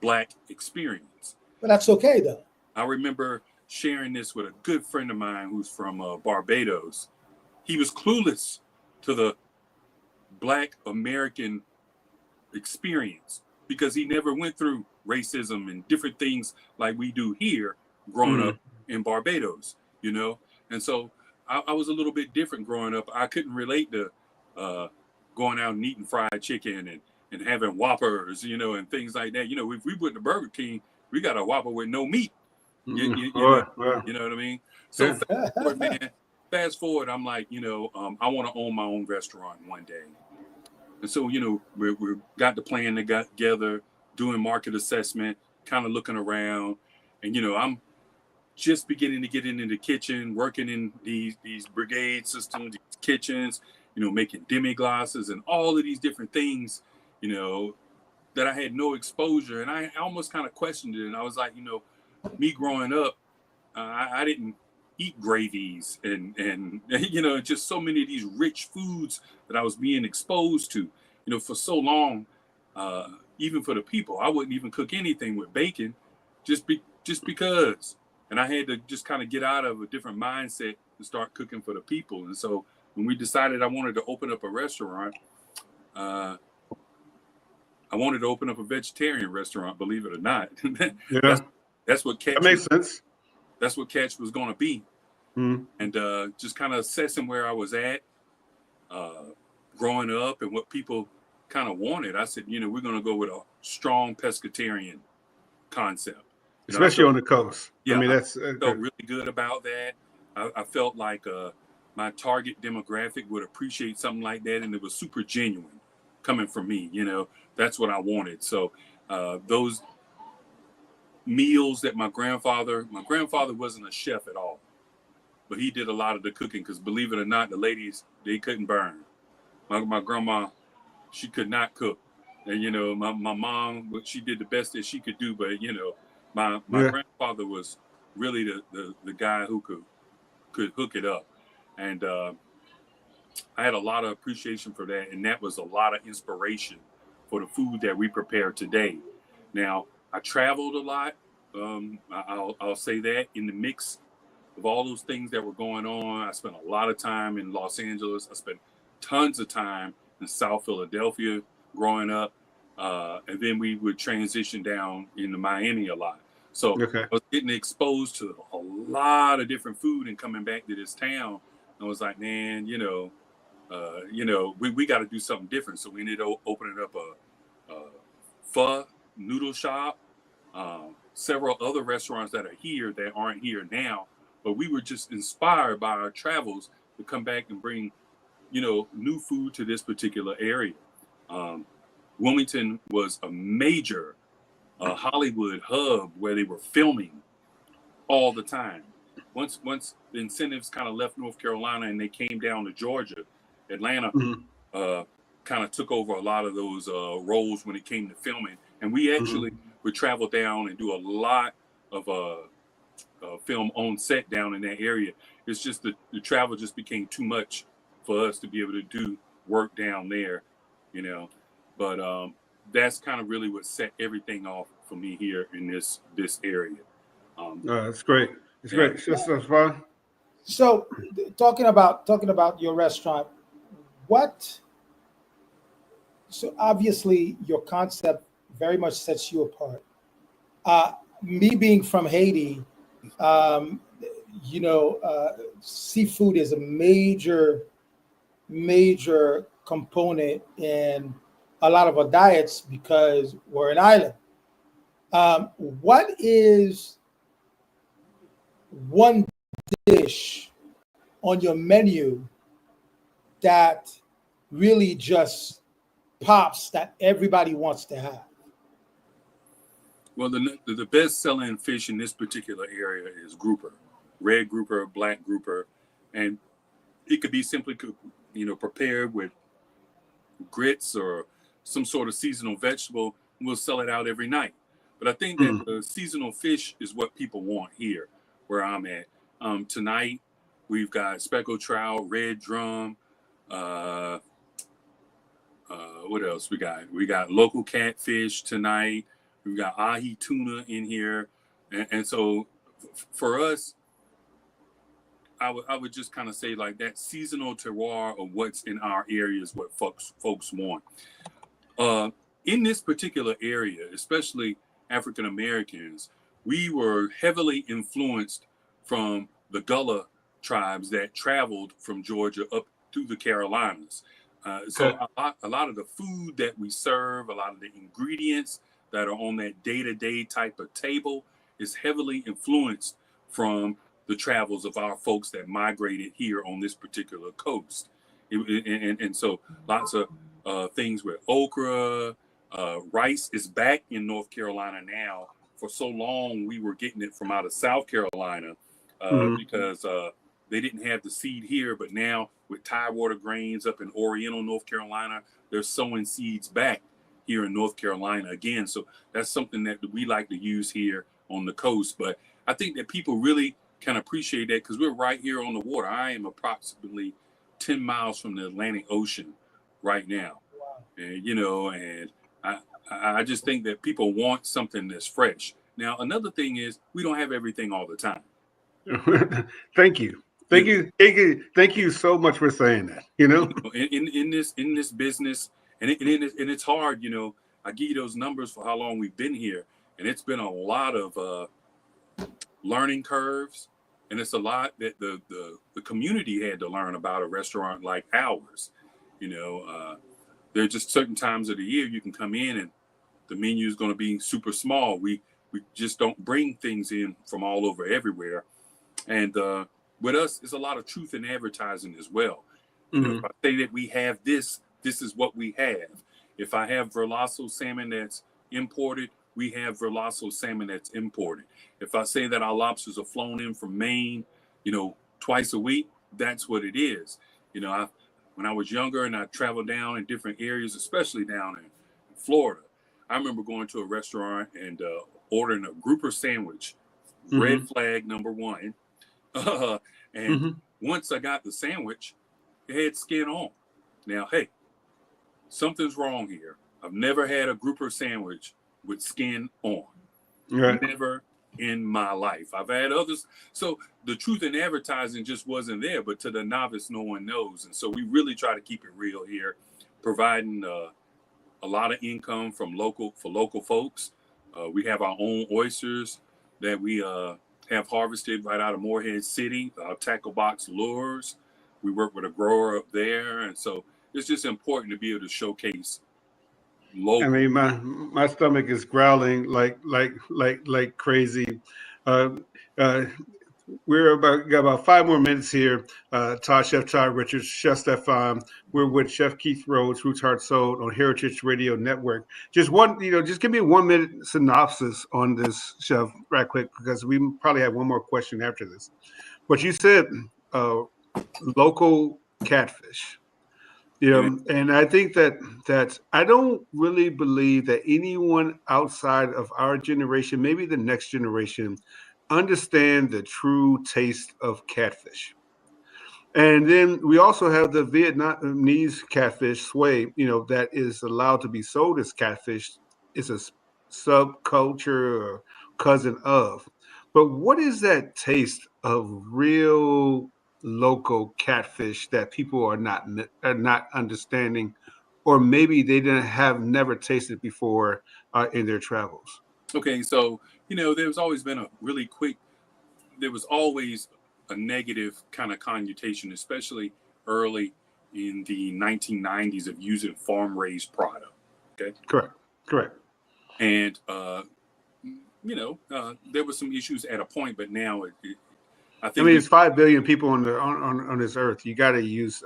Black experience. But that's okay though. I remember sharing this with a good friend of mine who's from Barbados. He was clueless to the Black American experience because he never went through racism and different things like we do here growing Mm. up in Barbados, And so I was a little bit different growing up. I couldn't relate to going out and eating fried chicken and having Whoppers, and things like that. If we went to Burger King, we got a Whopper with no meat. You, Mm. you, you know, Boy, well, you know what I mean? So yeah. fast forward, man. Fast forward, I'm like, I want to own my own restaurant one day. And so, we got the plan together, doing market assessment, kind of looking around, and I'm just beginning to get into the kitchen, working in these brigade systems, these kitchens, making demi glasses and all of these different things, that I had no exposure, and I almost kind of questioned it, and I was like, me growing up, I didn't eat gravies and just so many of these rich foods that I was being exposed to, for so long. Uh, Even for the people, I wouldn't even cook anything with bacon, just because. And I had to just kind of get out of a different mindset and start cooking for the people. And so when we decided I wanted to open up a restaurant, uh, I wanted to open up a vegetarian restaurant. Believe it or not, that's Yeah. that's what That Catch was. makes sense. That's what Catch was going to be. Mm. And just kind of assessing where I was at, uh, growing up, and what people kind of wanted. I said, we're going to go with a strong pescatarian concept. Especially on the coast. Yeah, I mean, I that's felt really good about that. I felt like my target demographic would appreciate something like that, and it was super genuine coming from me. That's what I wanted. So those meals that my grandfather wasn't a chef at all, but he did a lot of the cooking because, believe it or not, the ladies, they couldn't burn. My grandma, she could not cook. And, my mom, she did the best that she could do. But, my yeah. grandfather was really the guy who could hook it up. And I had a lot of appreciation for that. And that was a lot of inspiration for the food that we prepare today. Now, I traveled a lot. I'll say that in the mix of all those things that were going on. I spent a lot of time in Los Angeles. I spent tons of time in South Philadelphia growing up. And then we would transition down into Miami a lot. So Okay. I was getting exposed to a lot of different food and coming back to this town. I was like, man, we got to do something different. So we ended up opening up a pho noodle shop, several other restaurants that are here that aren't here now. But we were just inspired by our travels to come back and bring, new food to this particular area. Wilmington was a major Hollywood hub where they were filming all the time. Once the incentives kind of left North Carolina and they came down to Georgia, Atlanta kind of took over a lot of those roles when it came to filming. And we actually would travel down and do a lot of film on set down in that area. It's just the travel just became too much for us to be able to do work down there, But that's kind of really what set everything off for me here in this area. That's great. It's Yeah. great. That's fun. So, talking about your restaurant, what? So obviously, your concept very much sets you apart. Me being from Haiti, um, seafood is a major component in a lot of our diets because we're an island. What is one dish on your menu that really just pops that everybody wants to have? Well, the best selling fish in this particular area is grouper, red grouper, black grouper, and it could be simply prepared with grits or some sort of seasonal vegetable. We'll sell it out every night. But I think that the seasonal fish is what people want here, where I'm at. Tonight, we've got speckled trout, red drum. What else we got? We got local catfish tonight. We've got ahi tuna in here. And so for us, I would just kind of say like that seasonal terroir of what's in our area is what folks want. In this particular area, especially African Americans, we were heavily influenced from the Gullah tribes that traveled from Georgia up through the Carolinas. So a lot of the food that we serve, a lot of the ingredients that are on that day-to-day type of table is heavily influenced from the travels of our folks that migrated here on this particular coast. And so lots of things with okra, rice is back in North Carolina now. For so long, we were getting it from out of South Carolina because they didn't have the seed here. But now with Tidewater Grains up in Oriental, North Carolina, they're sowing seeds back here in North Carolina again. So that's something that we like to use here on the coast. But I think that people really can appreciate that because we're right here on the water. I am approximately 10 miles from the Atlantic Ocean right now. Wow. And I just think that people want something that's fresh. Now, another thing is we don't have everything all the time. Thank you. Thank you so much for saying that. In this business, and it's hard. I give you those numbers for how long we've been here, and it's been a lot of learning curves, and it's a lot that the community had to learn about a restaurant like ours. there are just certain times of the year you can come in and the menu is going to be super small. We just don't bring things in from all over everywhere. And with us, it's a lot of truth in advertising as well. You know, if I say that we have this is what we have. If I have Verlasso salmon that's imported, we have Verlasso salmon that's imported. If I say that our lobsters are flown in from Maine, you know, twice a week, that's what it is. You know, when I was younger and I traveled down in different areas, especially down in Florida, I remember going to a restaurant and ordering a grouper sandwich, red flag number one. And once I got the sandwich, it had skin on. Now, hey, something's wrong here. I've never had a grouper sandwich with skin on. Right. Never in my life. I've had others. So the truth in advertising just wasn't there, but to the novice, no one knows. And so we really try to keep it real here, providing a lot of income from local folks. We have our own oysters that we have harvested right out of Morehead City, tackle box lures. We work with a grower up there. And so it's just important to be able to showcase local. I mean, my stomach is growling like crazy. We're got about 5 more minutes here. Chef Todd Richards, Chef Stephan. We're with Chef Keith Rhodes, Roots Heart Soul on Heritage Radio Network. Just give me a 1 minute synopsis on this, Chef, right quick, because we probably have one more question after this. But you said local catfish. And I think that I don't really believe that anyone outside of our generation, maybe the next generation, understand the true taste of catfish. And then we also have the Vietnamese catfish, sway, that is allowed to be sold as catfish. It's a subculture or cousin of. But what is that taste of real local catfish that people are not understanding, or maybe they never tasted before in their travels? Okay, so there's always been there was always a negative kind of connotation, especially early in the 1990s, of using farm raised product. Okay, correct. And there were some issues at a point, but now I think it's 5 billion people on this earth. You got to use.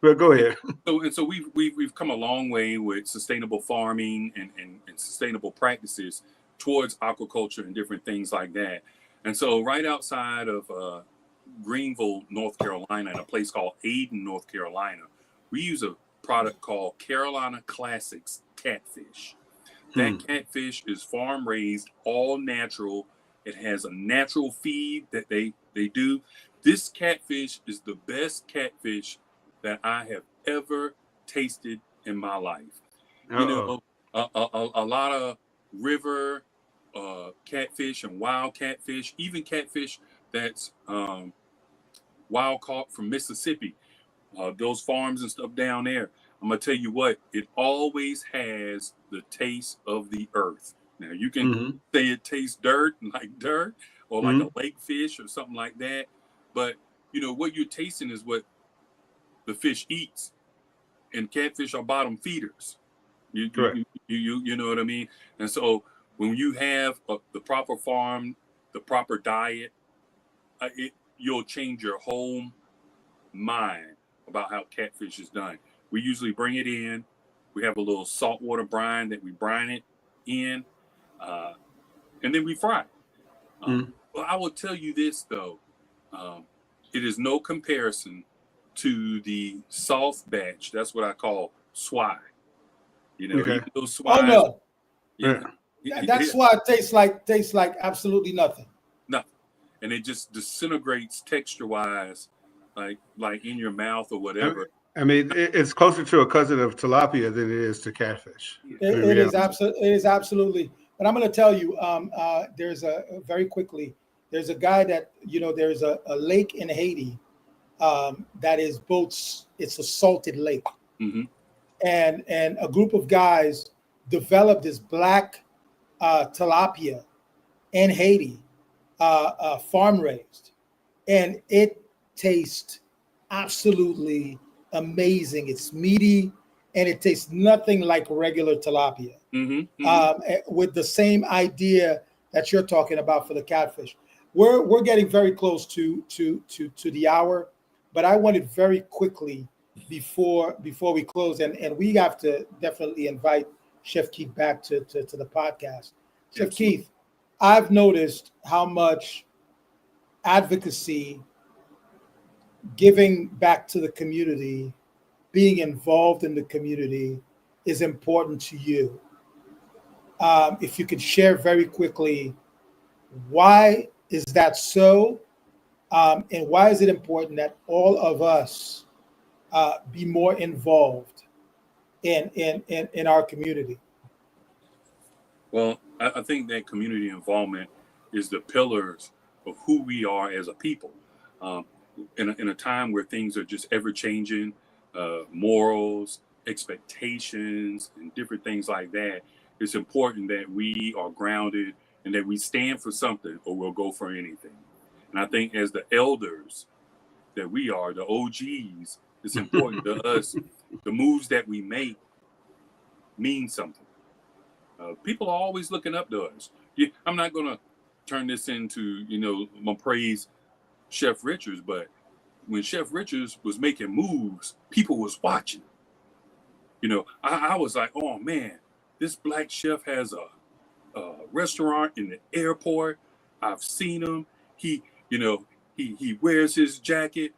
Well, go ahead. So we've come a long way with sustainable farming and sustainable practices towards aquaculture and different things like that. And so right outside of Greenville, North Carolina, in a place called Ayden, North Carolina, we use a product called Carolina Classics catfish. That catfish is farm raised, all natural. It has a natural feed that they do. This catfish is the best catfish that I have ever tasted in my life. A lot of river catfish and wild catfish, even catfish that's wild caught from Mississippi, those farms and stuff down there. I'm gonna tell you what, it always has the taste of the earth. Now you can say it tastes dirt, or like a lake fish or something like that, but what you're tasting is what the fish eats, and catfish are bottom feeders. You know what I mean? And so when you have the proper farm, the proper diet, you'll change your whole mind about how catfish is done. We usually bring it in. We have a little saltwater brine that we brine it in, and then we fry it. Well, I will tell you this, though. It is no comparison to the soft batch. That's what I call swai. Even those swai. Oh, no. That's why it tastes like absolutely nothing. Nothing. And it just disintegrates texture-wise, like in your mouth or whatever. It's closer to a cousin of tilapia than it is to catfish. It is absolutely. But I'm going to tell you, there's there's a guy that, there's a lake in Haiti that is both, it's a salted lake. And a group of guys developed this black tilapia in Haiti, farm raised. And it tastes absolutely amazing. It's meaty. and it tastes nothing like regular tilapia. With the same idea that you're talking about for the catfish. We're getting very close to the hour, but I wanted very quickly before we close, and we have to definitely invite Chef Keith back to the podcast. Chef Absolutely. Keith, I've noticed how much advocacy, giving back to the community, being involved in the community is important to you. If you could share very quickly, why is that so? And why is it important that all of us be more involved in our community? Well, I think that community involvement is the pillars of who we are as a people. In a time where things are just ever changing, morals, expectations, and different things like that, it's important that we are grounded and that we stand for something or we'll go for anything. And I think as the elders that we are, the OGs, it's important to us, the moves that we make mean something. People are always looking up to us. I'm not going to turn this into, my praise Chef Richards, but when Chef Richards was making moves, people was watching. I was like, oh man, this black chef has a restaurant in the airport. I've seen him. He wears his jacket.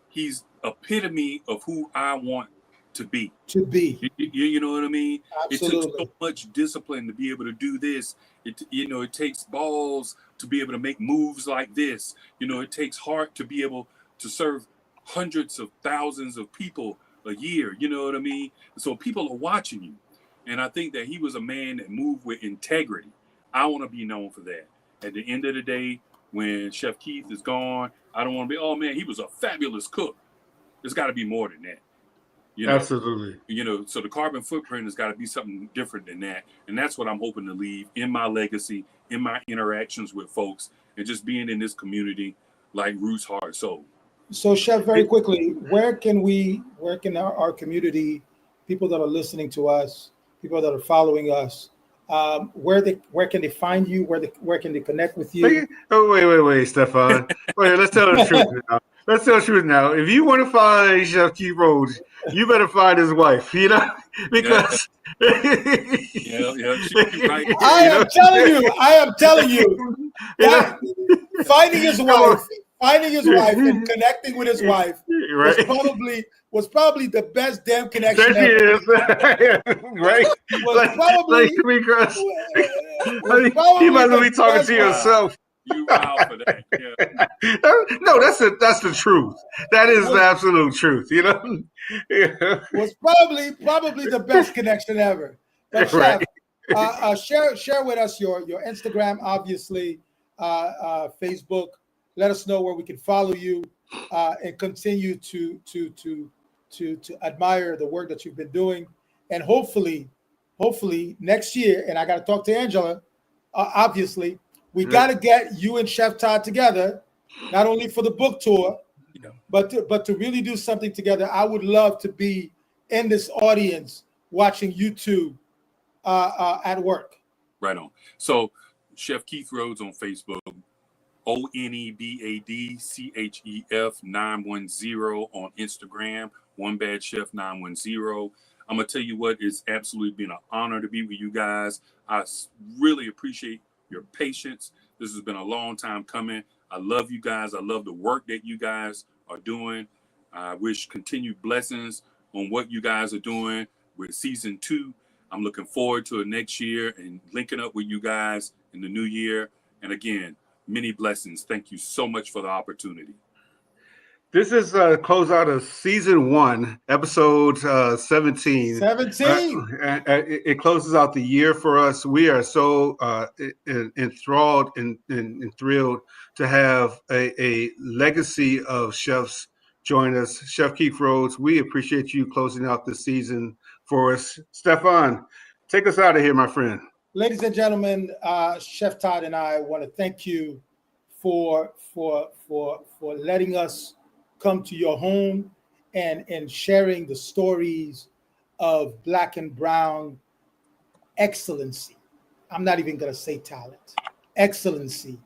He's epitome of who I want to be. You know what I mean? Absolutely. It took so much discipline to be able to do this. It takes balls to be able to make moves like this. It takes heart to be able to serve hundreds of thousands of people a year. You know what I mean? So people are watching you. And I think that he was a man that moved with integrity. I want to be known for that. At the end of the day, when Chef Keith is gone, I don't want to be, oh man, he was a fabulous cook. There's got to be more than that. Absolutely. So the carbon footprint has got to be something different than that. And that's what I'm hoping to leave in my legacy, in my interactions with folks, and just being in this community like Roots, Heart, Soul. So, Chef, very quickly, where can our community, people that are listening to us, people that are following us, where can they find you? Where can they connect with you? Oh, wait, Stephan. Wait, let's tell the truth now. Let's tell the truth now. If you want to find Chef Keith Rhodes, you better find his wife, because she's right. I am telling you that finding his wife and connecting with his wife was probably the best damn connection ever. Right? You might as well be talking to yourself. You wow for that. Yeah. No, that's the truth. That is the absolute truth. Was probably the best connection ever. But Chef, share with us your Instagram, obviously, Facebook. Let us know where we can follow you and continue to admire the work that you've been doing, and hopefully next year. And I got to talk to Angela. Obviously, we got to get you and Chef Todd together, not only for the book tour, but to really do something together. I would love to be in this audience watching you two at work. Right on. So Chef Keith Rhodes on Facebook, ONEBADCHEF 910 on Instagram, One Bad Chef 910. I'm gonna tell you what, it's absolutely been an honor to be with you guys. I really appreciate your patience. This has been a long time coming. I love you guys. I love the work that you guys are doing. I wish continued blessings on what you guys are doing with season 2. I'm looking forward to it next year and linking up with you guys in the new year. And again, many blessings. Thank you so much for the opportunity. This is closeout of season 1, episode 17. 17. It closes out the year for us. We are so enthralled and thrilled to have a legacy of chefs join us. Chef Keith Rhodes, we appreciate you closing out the season for us. Stephan, take us out of here, my friend. Ladies and gentlemen, Chef Todd and I want to thank you for letting us come to your home and sharing the stories of Black and Brown excellency. I'm not even going to say talent, excellency.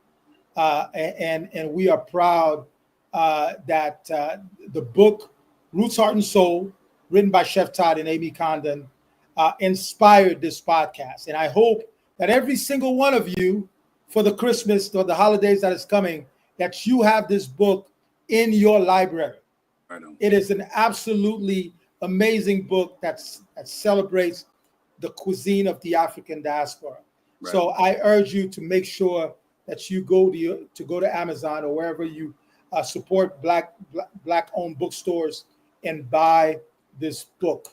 And we are proud that the book Roots, Heart, and Soul, written by Chef Todd and Amy Condon, inspired this podcast. And I hope that every single one of you, for the Christmas or the holidays that is coming, that you have this book in your library. I know. It is an absolutely amazing book that celebrates the cuisine of the African diaspora. Right. So I urge you to make sure that you go to Amazon or wherever you support black owned bookstores and buy this book.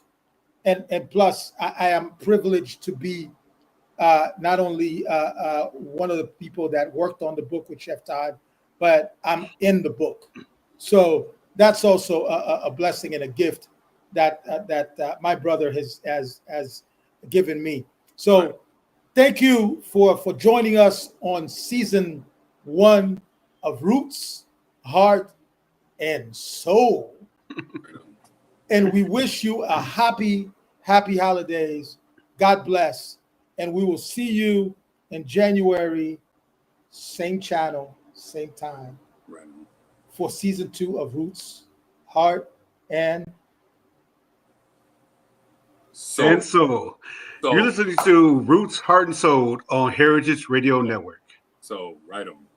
And plus, I am privileged to be not only one of the people that worked on the book with Chef Todd, but I'm in the book. So that's also a blessing and a gift that my brother has given me. So thank you for joining us on season 1 of Roots, Heart, and Soul. And we wish you a happy holidays. God bless. And we will see you in January, same channel, same time, for season 2 of Roots, Heart, and Soul. You're listening to Roots, Heart, and Soul on Heritage Radio Network. So, right on.